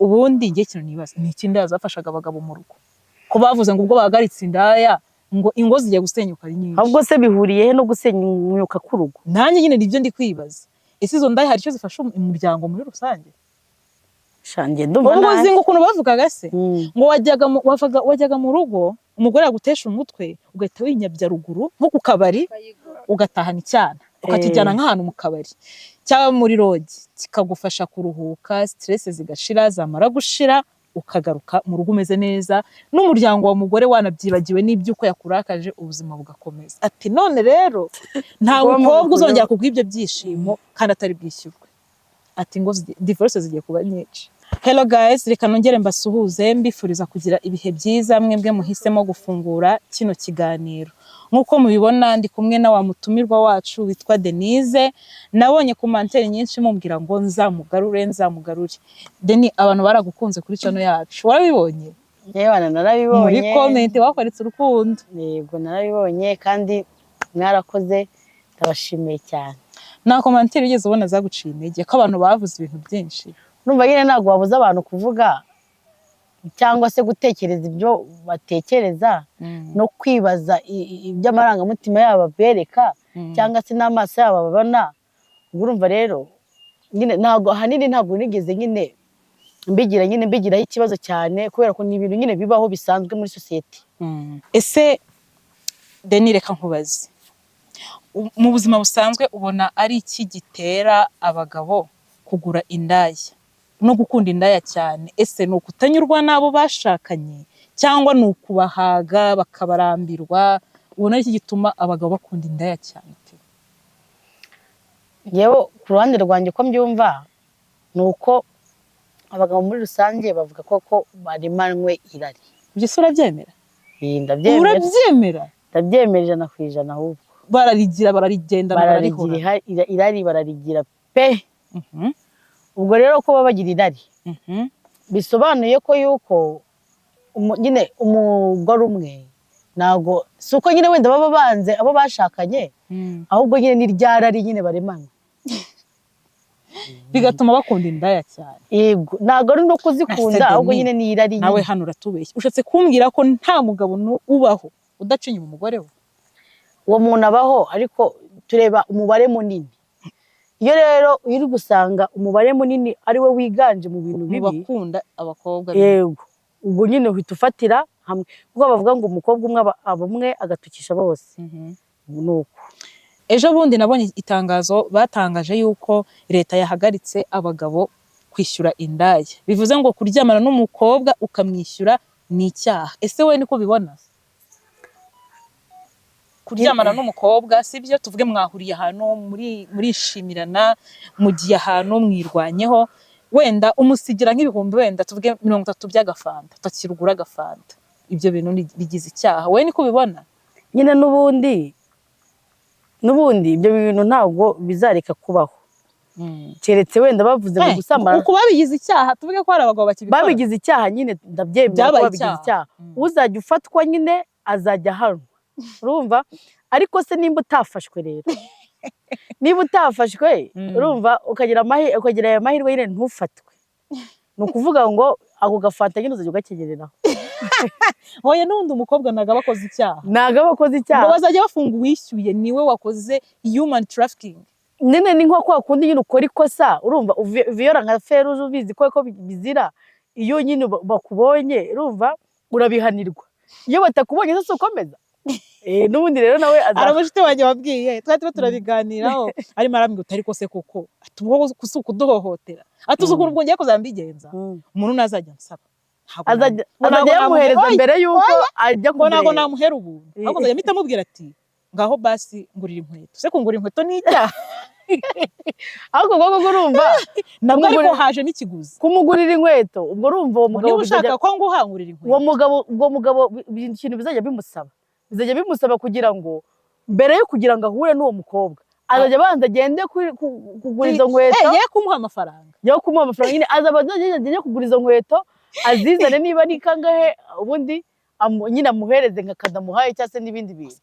ubundi ngiye kintu nibaza ni ikindi yazafashaga abagabo mu rugo ko bavuze ngo ubwo bahagaritse indaya ngo ingo zigiye gusenyuka ari nyinshi ahubwo se bihuriye he no gusenyuka k'urugo nanjye nyine nibyo ndi kwibaza ese izo ndaya hari icyo zifasha umuryango muri rusange shange ndumva ubu uzi ngo ukuntu bavugaga se ngo wajyaga mu rugo umugore yagutesha umutwe ugahita winyabya ruguru nko ku kabari ugatahana icyana ukakijyana nk'ahantu mu kabari cyangwa muri rogi kikagufasha kuruhuka stress zigashira zamara gushira ukagaruka mu rugo umeze neza n'umuryango wa mugore wanabyibagiwe n'ibyuko yakurakaje ubuzima bugakomeza ati none rero nta mukobwa uzongera kubw'ibyo byishimo kandi atari bwishyurwe ati ngo divorce zigiye kuba nyinshi. Hello guys, reka nongere mbasuhuze mbifuriza kugira ibihe byiza mwebwe muhisemo gufungura kino kiganiro. Nkuko mubibona ndi kumwe na wa mutumirwa wacu witwa Denise. Nabonye commentaire nyinshi mumbwira ngo nzamugarure. Deni abantu baragukunze kuri channel yacu. Warabibonye? Yewe narabibonye. Muri comment wakweretse urukundo. Yego narabibonye kandi mwarakoze ndabashimiye cyane. Na commentaire ugeze ubona zaguciye intege ko abantu bavuze ibintu byinshi. Numva nyine ntabwo wabuza abantu kuvuga cyangwa se gutekereza ibyo batekereza no kwibaza iby'amarangamutima yabo bereka cyangwa se n'amaso yabo babona. Urumva rero nyine ntabwo hanini ntabwo nigeze nyine mbigiraho ikibazo cyane kubera ko ni ibintu nyine bibaho bisanzwe muri society. Ese Deni reka nkubaze mu buzima busanzwe ubona ari iki gitera abagabo kugura indaya no gukunda indaya cyane? Ese ni ukutanyurwa n'abo bashakanye cyangwa ni ukubahaga bakabarambirwa? Ubona ari iki gituma abagabo bakunda indaya cyane? Yewe ku ruhande rwanjye ko mbyumva ni uko abagabo muri rusange bavuga ko baremanwe irari. Ibyo se urabyemera? Urabyemera? Ndabyemera 100% ahubwo bararigenda bararihora irari bararigira pe. Ubwo rero ko babagira irari bisobanuye ko yuko nyine umugore umwe nago suko nyine wenda baba banze abo bashakanye ahubwo nyine ni ryarari nyine baremana bigatuma bakunda indaya cyane. Yego nago ari no kuzikunda ahubwo nyine ni irari. Nawe hano uratubeshye ushatse kumbwira ko nta mugabo ubaho udacinya umugore we? Uwo muntu abaho ariko tureba umubare munini. Iyo rero uri gusanga umubare munini ari we wiganje mu bintu bibi bakunda abakobwa. Yego ubwo nyine uhita ufatira hamwe kuko bavuga ngo umukobwa umwe abumwe agatukisha bose. Nuko ejo bundi nabonye itangazo batangaje yuko leta yahagaritse abagabo kwishyura indaya. Bivuze ngo kuryamana n'umukobwa ukamwishyura ni icyaha. Ese we niko bibona? Kuryamana n'umukobwa sibyo tuvuge mwahuriye ahantu murishimirana mugiye ahantu mwirwanyeho wenda umusigira nk'ibihumbi wenda tuvuge 30 by'agafanta utakirugura agafanta, ibyo bintu bigize icyaha. We niko bibona? Nyine n'ubundi ibyo bintu ntabwo bizareka kubaho keretse wenda bavuze ngo gusambana uko babigize icyaha. Tuvuge ko hari abagabo bakibikora babigize icyaha nyine ndabyemera ko babigize icyaha. Uzajya ufatwa nyine azajya hano urumva. Ariko se nimba utafashwe rero niba utafashwe urumva ukagira aya mahirwe nyine ntufatwe, ni ukuvuga ngo ako gafanta nyine uzajya ugakegereraho. Hoya n'undi umukobwa ntago abakoze icyaha, ngo bazajya bafunga uwishyuye niwe wakoze human trafficking. Nene ni nko kwa kundi nyine ukora ikosa urumva uviyora nka Feruzi ubizi ko bizira. Iyo nyine bakubonye urumva urabihanirwa, iyo batakubonye se ukomeza. N'ubundi rero nawe aramushite wanjye wabwiye twari turabiganiraho arimo arambwira utari ko se koko atubwo kusuka duhohotera atuzukuru ubwo ngiye kuzambigenza umuntu nazajya nsaba azajya yamuhereza mbere yuko ajya ko nago namuhera ubuntu ahubwo azajya mpita mubwira ati ngaho basi ngurira inkweto. Se kungura inkweto ni icyaha? Ahubwo gogo urumva nabwo ariko haje n'ikiguzi kumugurira inkweto. Ubwo urumva uwo mugabo ushaka ko nguhangurira inkweto uwo mugabo ikintu bizajya bimusaba kugira ngo mbere yo kugira ngo ahure n'uwo mukobwa azajya abanza agende kugura izo nkweto ye kumuha amafaranga nyine azajya kugura izo nkweto azizane niba ni kangahe ubundi nyine amuhereze nka kadamuhaye cyangwa se n'ibindi bintu.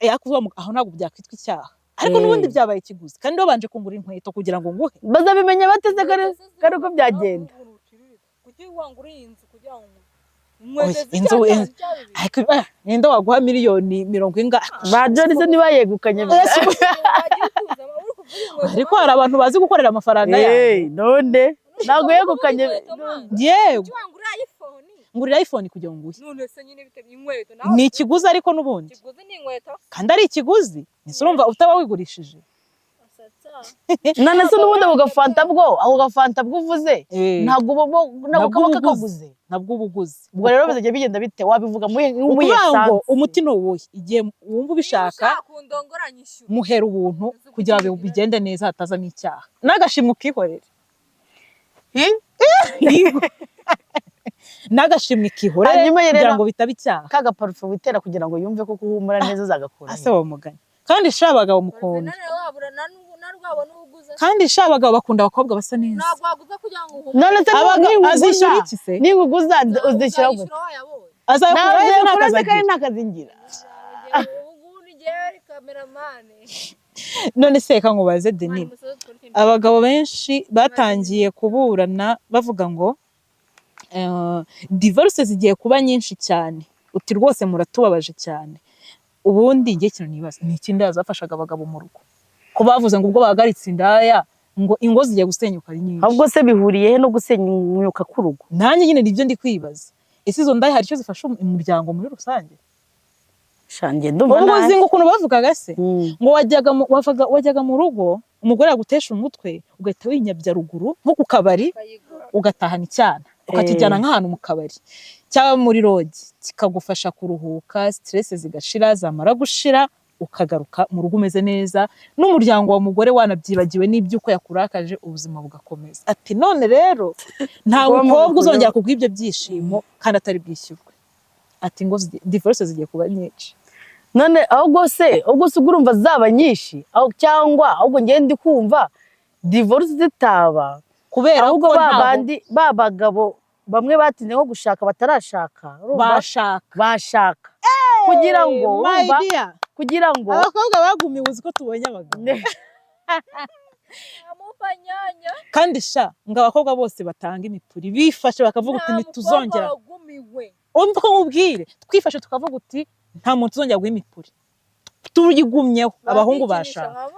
Aho ntabwo byakwitwa icyaha ariko n'ubundi byabaye ikiguzi kandi babanje kungura inkweto kugira ngo nguhe. Bazabimenya bateze kare uko byagenda. ujye wangura inzu kugira ngo inzu ninde waguha miliyoni 70 ba Johnny se niba yegukanye ariko hari abantu bazi gukorera amafaranga yabo none ntabwo yegukanye yewe wangura iPhone ngurira iPhone kugira ngo uye none se nyine bite inkweto ni ikiguzi ariko n'ubundi ikiguzi ni inkweto kandi ari ikiguzi nise urumva utaba wigurishije none se n'ubundi ako gafanta bwo uvuze ntabwo kaguze nabwo ubuguzi ubwo rero bizajya bigenda bite wabivuga nk'umuye sanze umuti no wowe igihe wumva ubishaka muhera ubuntu kugira ngo bigende neza hatazamo icyaha n'agashimwe ukihorere n'agashimwe kihorere kugira ngo bitaba icyaha kaga parufe witera kugira ngo yumve ko kuhumura neza uzagakora ase wo mugani kandi shabagabo mukunda kandi shabagabo bakunda abakobwa basa neza none se azishyura iki se ninguguza uzishyura gute azakora nakazingira none se reka nkubaze Denis abagabo benshi batangiye kuburana bavuga ngo divorce zigiye kuba nyinshi cyane uti rwose muratubabaje cyane ubundi ngiye kintu nibaza ni ikindi yazafashaga abagabo mu rugo ko bavuze ngo ubwo bahagaritse indaya ngo ingo zigiye gusenyuka ari nyinshi ahubwo se bihuriye he no gusenyuka k'urugo nanjye nyine nibyo ndi kwibaza ese izo ndaya hari icyo zifasha umuryango muri rusange shange ndumva nawe uzi ngo ukuntu bavugaga se ngo wajyaga mu rugo umugore yagutesha umutwe ugahita winyabya ruguru nko ku kabari ugatahana icyana ukakijyana nk'ahantu mu kabari cyangwa muri rogi kikagufasha kuruhuka stress zigashira zamara gushira ukagaruka mu rugo umeze neza n'umuryango wa mugore wanabyibagiwe n'ibyuko yakurakaje ubuzima bugakomeza ati none rero nta mukobwa uzongera kugwibyo byishimo kandi atari bwishyurwe ati ngo divorce zigiye kuba nyinshi none ahubwo se urumva zaba nyinshi cyangwa ahubwo ngende ndi kumva divorce zitaba kubera ahubwo babagabo bamwe batinze nko gushaka batarashaka bashaka kugira ngo abakobwa bagumiwe uzi ko tubonye abagabo kandi ngo abakobwa bose batanga imipuri bifashe bakavuga uti ntituzongera umva ko nkubwire twifashe tukavuga uti nta muntu uzongera guha imipuri tuyigumyeho abahungu bashaka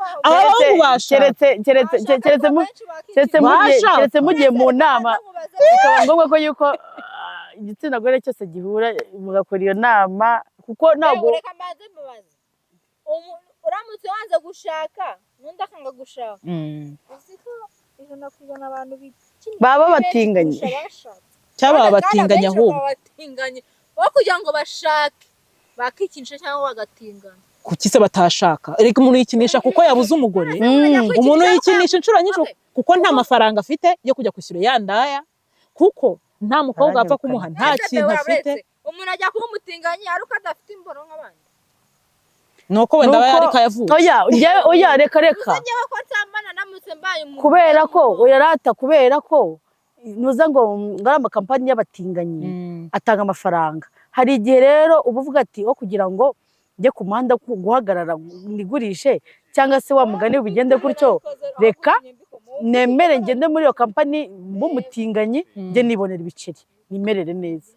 keretse mugiye mu nama bikaba ngombwa ko yuko igitsina gore cyose gihura mugakora iyo nama kuko ntabwo uramutse wanze gushaka n'undi akanga gushaka uziko ijana ku ijana abantu baba batinganye cyaba batinganye ahubwo aho kugira ngo bashake bakikinisha cyangwa bagatingana kuki se batashaka erega umuntu yikinisha kuko yabuze umugore umuntu yikinisha inshuro nyinshi kuko nta mafaranga afite yo kujya kwishyura ya ndaya kuko nta mukobwa apfa kumuha nta kintu afite umuntu ajya kuba umutinganyi ariko adafite imboro nk'abandi nuko wenda aba yari kayavuye oya reka kubera ko uyarata kubera ko nuza ngo ngara amakampani y'abatinganyi atanga amafaranga hari igihe rero uba uvuga ati wo kugira ngo njye ku muhanda guhagarara nigurishe cyangwa se wa mugani bigende gutyo reka nemere ngende muri iyo kampani b'umutinganyi njye nibonera ibiceri nimerere neza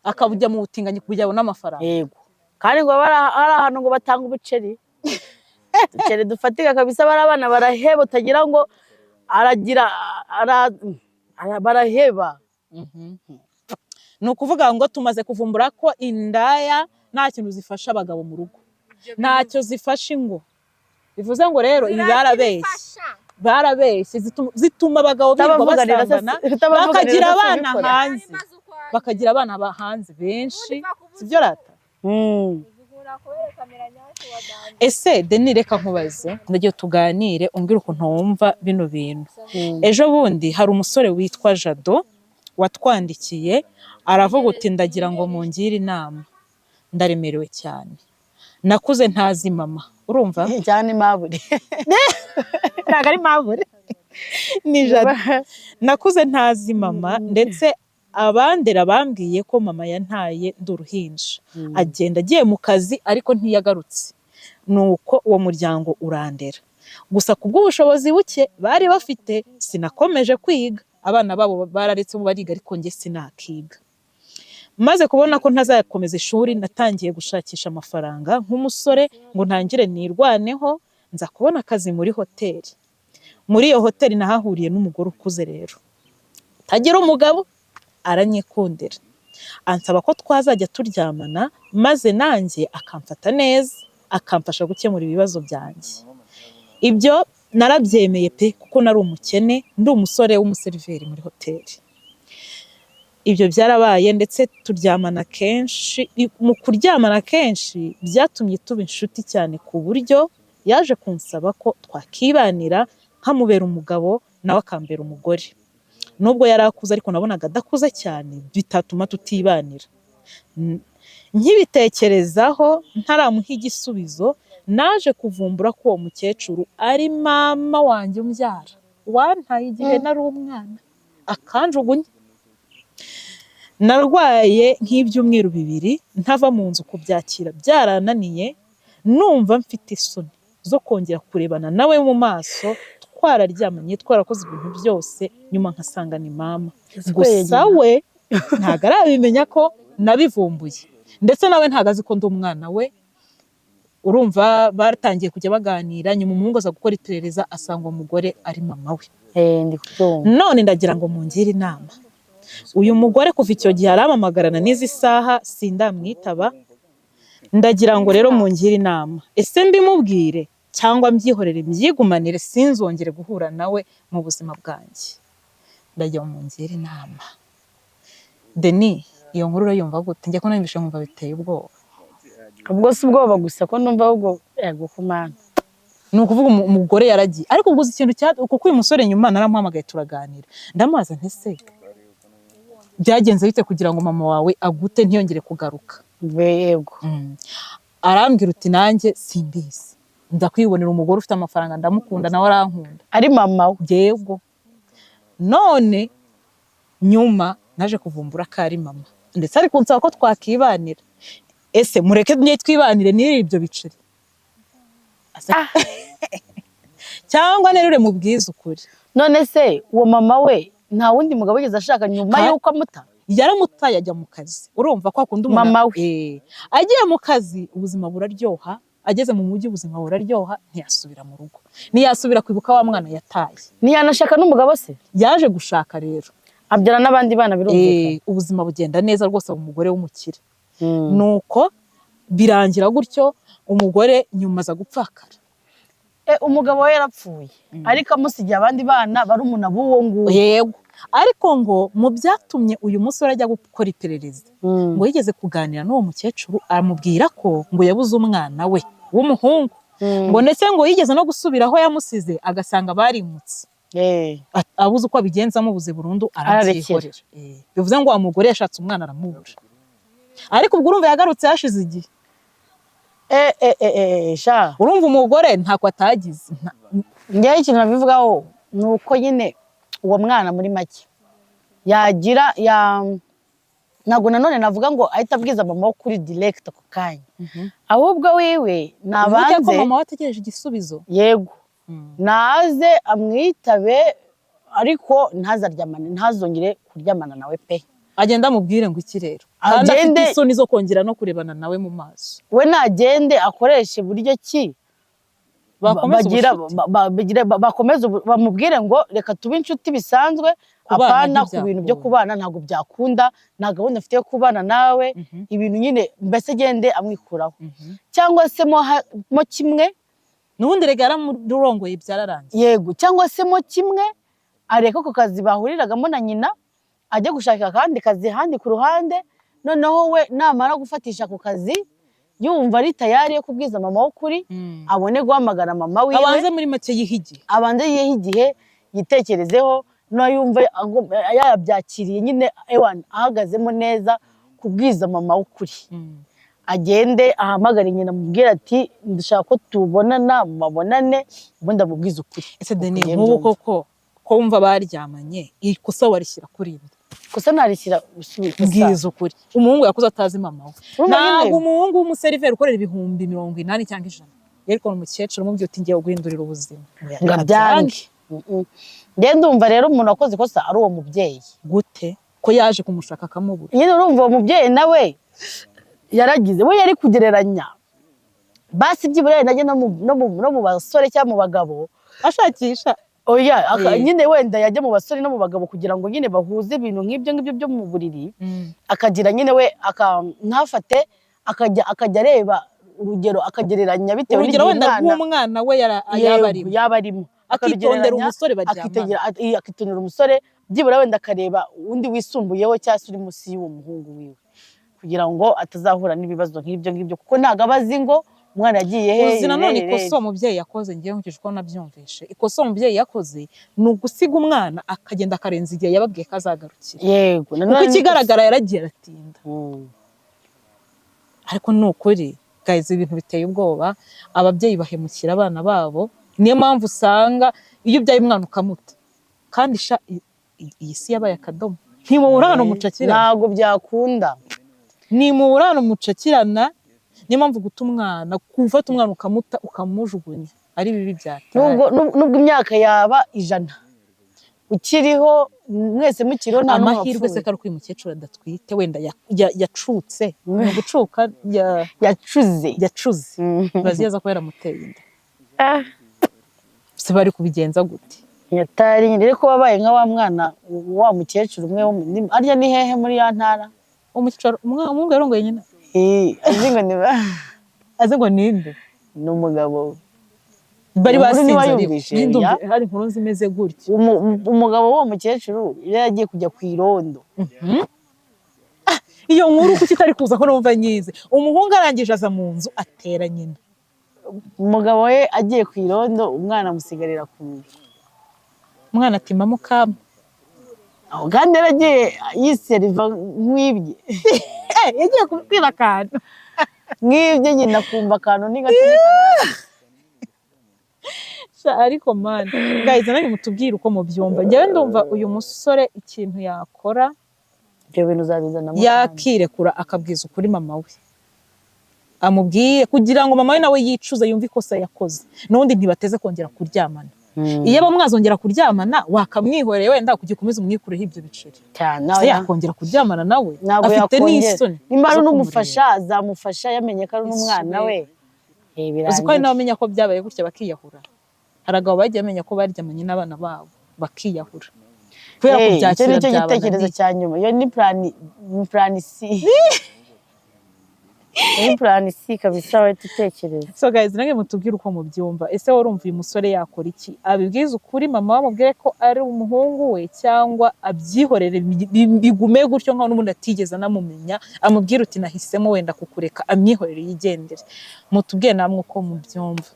akabujya mu butinganyi kugira ngo n'amafaranga yego kandi ngo ari ahantu ngo batanga ubuceri ubuceri dufatika kabisa bari abana baraheba utagira ngo baraheba ni ukuvuga ngo tumaze kuvumbura ko indaya nta kintu zifasha abagabo mu rugo ntacyo zifasha ingo bivuze ngo rero ibi barabeshye zituma abagabo birirwa basambana bakagira abana hanze bakagira abana hanze benshi sibyo rata ese Denis reka nkubaze ndagiye tuganire umbwire ukuntu wumva bino bintu ejo bundi hari umusore witwa Jado watwandikiye aravuga uti ndagira ngo mungire inama ndaremerewe cyane nakuze ntazi mama urumva cyane mabure ntago ari mabure ni Jado nakuze ntazi mama ndetse abandera bambwiye ko mama yantaye nduruhinja agenda agiye mu kazi ariko ntiyagarutse nuko uwo muryango urandera gusa kubw'ubushobozi buke bari bafite sinakomeje kwiga abana babo bararetse bariga ariko njye sinakiga. Maze kubona ko ntazakomeza ishuri natangiye gushakisha amafaranga nk'umusore ngo ntangire nirwaneho, nza kubona akazi muri hoteli. Muri iyo hoteli nahahuriye n'umugore ukuze rero tagira umugabo, aranyikundira ansaba ko twazajya turyamana maze nanjye akamfata neza akamfasha gukemura ibibazo byanjye. Ibyo narabyemeye pe kuko nari umukene ndi umusore w'umuseriveri muri hoteli. Ibyo byarabaye ndetse turyamana kenshi. Mu kuryamana kenshi byatumye tuba inshuti cyane ku buryo yaje kunsaba ko twakibanira nkamubera umugabo nawe akambera umugore. Nubwo yari akuze ariko nabonaga adakuze cyane bitatuma tutibanira. Nkibitekerezaho ntaramuha igisubizo naje kuvumbura ko uwo mukecuru ari mama wanjye umbyara wantaye igihe nari umwana akanjugunya. Narwaye nk'ibyumweru 2 ntava mu nzu kubyakira byarananiye, numva mfite isoni zo kongera kurebana nawe mu maso. Twararyamanye twarakoze ibintu byose nyuma nkasanga ni mama. Gusa we ntago arabimenya ko nabivumbuye ndetse nawe ntago azi ko ndi umwana we. Urumva baratangiye kujya baganira, nyuma umuhungu aza gukora iperereza asanga umugore ari mama we. None ndagira ngo mungire inama. Uyu mugore kuva icyo gihe aramamagarana n'izi saha sindamwitaba. Ndagira ngo rero mungire inama, ese mbimubwire cyangwa mbyihorere mbyigumanire sinzongere guhura nawe mu buzima bwanjye? Ndagira ngo mungire inama. Deni, iyo nkuru urayumva gute? Njye ko numvishe nkumva biteye ubwoba. Ubwo si ubwoba gusa ko numva ahubwo yego kumana. Ni ukuvuga umugore yaragiye, ariko uguze ikintu kuko uyu musore nyuma naramuhamagaye turaganira. Ndamubaza nti se byagenze bite kugira ngo mama wawe agute ntiyongere kugaruka? Yego. Arambwira uti nanjye simbizi, ndakwibonera umugore ufite amafaranga ndamukunda nawe arankunda ari mama we. Yego. None nyuma naje kuvumbura ko ari mama ndetse ari kunsaba ko twakibanira. Ese mureke twibanire n'iri ibyo biceri cyangwa nerure mubwiza ukuri? None se uwo mama we nta wundi mugabo yigeze ashaka nyuma yuko amuta? Yaramutaye ajya mu kazi. Urumva ko akunda mama we. Agiye mu kazi ubuzima buraryoha, ageze mu mujyi ubuzima buraryoha, ntiyasubira mu rugo, ntiyasubira kwibuka wa mwana yataye. Ntiyanashaka n'umugabo se? Yaje gushaka rero abyara n'abandi bana birumvikana. Ubuzima bugenda neza rwose, umugore w'umukire. Nuko birangira gutyo umugore nyuma aza gupfakara. Umugabo we yarapfuye ariko amusigiye abandi bana barumuna b'uwo nguwo. Yego. Ariko ngo mu byatumye uyu musore ajya gukora iperereza ngo yigeze kuganira n'uwo mukecuru aramubwira ko ngo yabuze umwana we w'umuhungu, ngo ndetse ngo yigeze no gusubira aho yamusize agasanga barimutse. Abuze uko abigenzamo buze burundu arabyihorera. Bivuze ngo wa mugore yashatse umwana aramubura, ariko ubwo urumva yagarutse hashize igihe. Urumva umugore ntako atagize. Njyewe ikintu nabivugaho ni uko nyine uwo mwana muri make yagira ntabwo nanone navuga ngo ahita abwiza mama wo kuri direct ako kanya, ahubwo wiwe nabanze ko mama wategereje igisubizo. Yego. Naze amwitabe ariko ntazongere kuryamana nawe pe. Agenda amubwire ngo iki rero, kandi afite isoni zo kongera no kurebana nawe mu maso. We nagende akoreshe buryo ki bakomeza bamubwire ngo reka tube inshuti bisanzwe, apana ku bintu byo kubana ntabwo byakunda, nta gahunda afite yo kubana nawe. Ibintu nyine mbese gende amwikuraho, cyangwa se mo kimwe n'ubundi rega yaramurongoye byararangiye. Yego. Cyangwa se mo kimwe areka ku kazi bahuriragamo na nyina ajya gushaka akandi kazi handi ku ruhande, noneho we namara gufatisha ku kazi yumva ari tayari yo kubwiza mama wo kuri, abone guhamagara mama wiwe. Abanze muri make yihigiye. Abanze yihigiye yitekerezeho, no yumva yabyakiriye nyine ahagazemo neza kubwiza mama wo kuri. Agende ahamagara nyina amubwira ati ndashaka ko tubonana mabonane ubundi amubwiza ukuri. Ese Deni nk'ubu koko ko wumva baryamanye ikosa warishyira kuri ibi? Kosa narishyira bwiza ukuri. Umuhungu yakuze atazi mama we. Ntabwo umuhungu w'umuseriveri ukorera ibihumbi 80 cyangwa 100 yeriko umukecuru umubwiye uti ngiye guhindurira ubuzima. Ngabyange. njye ndumva rero umuntu wakoze ikosa ari uwo mubyeyi. gute ko yaje kumushaka akamubura? Nyine urumva uwo mubyeyi nawe yaragize we yari kugereranya basi byibura najye no mu basore cyangwa mu bagabo ashakisha. oya nyine wenda yajya mu basore no mu bagabo kugira ngo nyine bahuze ibintu nk'ibyo byo mu buriri, akagira nyine we ntafate akajya areba urugero akagereranya bitewe n'urugero wenda nk'umwana we yaba arimo akitondera umusore baryamana, akitondera umusore byibura wenda akareba undi wisumbuyeho cyangwa se uri munsi y'uwo muhungu wiwe kugira ngo atazahura n'ibibazo nk'ibyo kuko ntago abazi ngo umwana yagiye he. Uzi nanone ikosa umubyeyi yakoze, ngiye nkurikije uko nabyumvishe, ikosa umubyeyi yakoze ni ugusiga umwana akagenda akarenza igihe yababwiye ko azagarukira. Yego kuko ikigaragara yaragiye aratinda. Ariko ni ukuri guys, ibintu biteye ubwoba, ababyeyi bahemukira abana babo. Niyo mpamvu usanga iyo ubyaye umwana ukamuta, kandi iyi si yabaye akadomo, ntimubura hano mucakirana, ntabwo byakunda, ntimubura hano mucakirana. Niyo mpamvu guta umwana, gufata umwana ukamuta ukamujugunya ari bibi byataye. Nubwo imyaka yaba 100 ukiriho mwese mukiriho nta amahirwe se kari uko uyu mukecuru adatwite wenda yacutse, ni gucuka yacuze baziyaza ko yaramuteye inda. Se bari kubigenza gute? Yatari nyine ko babaye nka wa mwana wa mukecuru umwe arya ni hehe muri ya ntara, umukecuru umwe yarongoye nyina azi ngo ninde ni umugabo bari basinze hari inkuru zimeze gutya. Umugabo wo mukecuru yagiye kujya ku irondo. Iyo nkuru kuki itari kuza ko numva nyize? Umuhungu arangije aza mu nzu atera nyina, umugabo we agiye ku irondo, umwana amusigarira ku nzu. Umwana ati mama kama aho kandi yaragiye yiseriva nk'ibye yagiye kubwira akantu nk'ibye nyina kumva akantu ntigatinekana. Ariko man guys, nari mutubwire uko mubyumva. Njyewe ndumva uyu musore ikintu yakora, ibyo bintu uzabizana yakirekura akabwiza ukuri mama we, amubwiye kugira ngo mama we nawe yicuze yumve ikosa yakoze, n'undi ntibateze kongera kuryamana. Iyo bamwazongera kuryamana wakamwihoreye wenda kugikomeza umwikureho ibyo biceri cyane, yakongera kuryamana nawe afite n'isoni. Nimba ari n'umufasha azamufasha yamenye ko ari n'umwana we. Uzi ko ari nawe amenya ko byabaye gutya bakiyahura. Haragabo bagiye amenya ko baryamanye n'abana babo bakiyahura kubera ko byakira nicyo gitekerezo cya nyuma. Iyo ni plan C. Plan C kabisa we tutekereza. So guys, nange mutubwire uko mubyumva. Ese urumva uyu musore yakora iki? Abibwiza ukuri mama wamubwire ko ari umuhungu we, cyangwa abyihorere bigume gutyo nkaho n'umuntu atigeze anamumenya, amubwire uti nahisemo wenda kukureka, amwihorere yigendere. Mutubwire namwe uko mubyumva.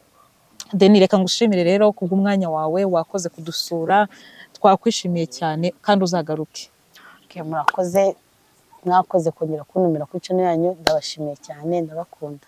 Deni, reka ngushimire rero kubw'umwanya wawe, wakoze kudusura, twakwishimiye cyane kandi uzagaruke. Murakoze, mwakoze kongera kuntumira kuri channel yanyu, ndabashimiye cyane, ndabakunda.